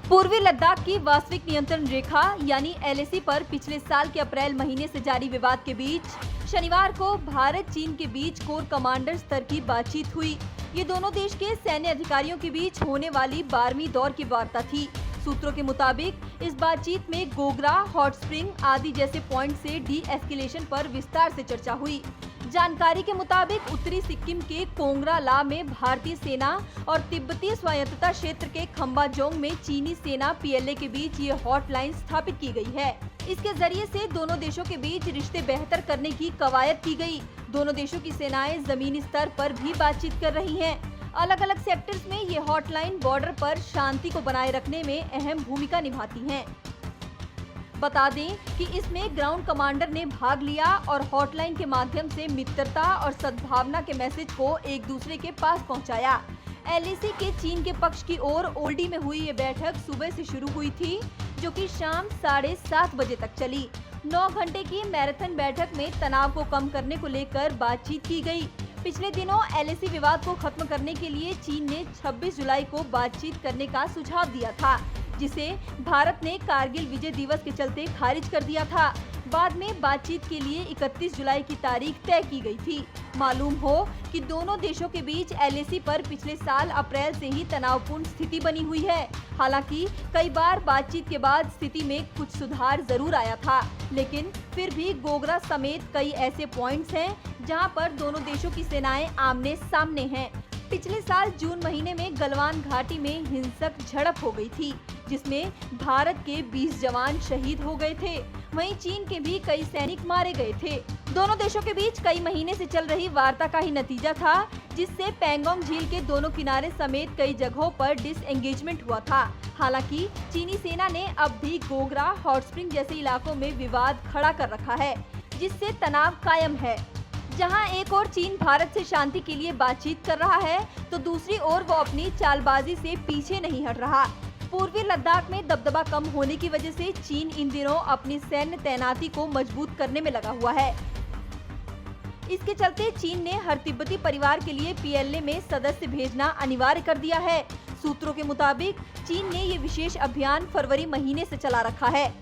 पूर्वी लद्दाख की वास्तविक नियंत्रण रेखा यानी एलएसी पर पिछले साल के अप्रैल महीने से जारी विवाद के बीच शनिवार को भारत चीन के बीच कोर कमांडर स्तर की बातचीत हुई। ये दोनों देश के सैन्य अधिकारियों के बीच होने वाली 12वीं दौर की वार्ता थी। सूत्रों के मुताबिक इस बातचीत में गोगरा, हॉट स्प्रिंग आदि जैसे पॉइंट से डी-एस्केलेशन पर विस्तार से चर्चा हुई। जानकारी के मुताबिक उत्तरी सिक्किम के कोंगरा ला में भारतीय सेना और तिब्बती स्वायत्तता क्षेत्र के खम्बाजोंग में चीनी सेना पीएलए के बीच ये हॉटलाइन स्थापित की गई है। इसके जरिए से दोनों देशों के बीच रिश्ते बेहतर करने की कवायद की गई। दोनों देशों की सेनाएं जमीनी स्तर पर भी बातचीत कर रही हैं। अलग अलग सेक्टर्स में ये हॉटलाइन बॉर्डर पर शांति को बनाए रखने में अहम भूमिका निभाती हैं। बता दें कि इसमें ग्राउंड कमांडर ने भाग लिया और हॉटलाइन के माध्यम से मित्रता और सद्भावना के मैसेज को एक दूसरे के पास पहुंचाया। एलएसी के चीन के पक्ष की ओर ओल्डी में हुई ये बैठक सुबह से शुरू हुई थी, जो कि शाम 7:30 बजे तक चली। 9 घंटे की मैराथन बैठक में तनाव को कम करने को लेकर बातचीत की गई। पिछले दिनों एलएसी विवाद को खत्म करने के लिए चीन ने 26 जुलाई को बातचीत करने का सुझाव दिया था, जिसे भारत ने कारगिल विजय दिवस के चलते खारिज कर दिया था। बाद में बातचीत के लिए 31 जुलाई की तारीख तय की गई थी। मालूम हो कि दोनों देशों के बीच एलएसी पर पिछले साल अप्रैल से ही तनावपूर्ण स्थिति बनी हुई है। हालांकि कई बार बातचीत के बाद स्थिति में कुछ सुधार जरूर आया था, लेकिन फिर भी गोगरा समेत कई ऐसे पॉइंट्स हैं जहां पर दोनों देशों की सेनाएं आमने सामने हैं। पिछले साल जून महीने में गलवान घाटी में हिंसक झड़प हो गई थी, जिसमें भारत के 20 जवान शहीद हो गए थे। वहीं चीन के भी कई सैनिक मारे गए थे। दोनों देशों के बीच कई महीने से चल रही वार्ता का ही नतीजा था, जिससे पैंगोंग झील के दोनों किनारे समेत कई जगहों पर डिसएंगेजमेंट हुआ था। हालांकि चीनी सेना ने अब भी गोगरा, हॉट स्प्रिंग जैसे इलाकों में विवाद खड़ा कर रखा है, जिससे तनाव कायम है। जहां एक ओर चीन भारत से शांति के लिए बातचीत कर रहा है, तो दूसरी ओर वो अपनी चालबाजी से पीछे नहीं हट रहा। पूर्वी लद्दाख में दबदबा कम होने की वजह से चीन इन दिनों अपनी सैन्य तैनाती को मजबूत करने में लगा हुआ है। इसके चलते चीन ने हर तिब्बती परिवार के लिए पीएलए में सदस्य भेजना अनिवार्य कर दिया है। सूत्रों के मुताबिक चीन ने ये विशेष अभियान फरवरी महीने से चला रखा है।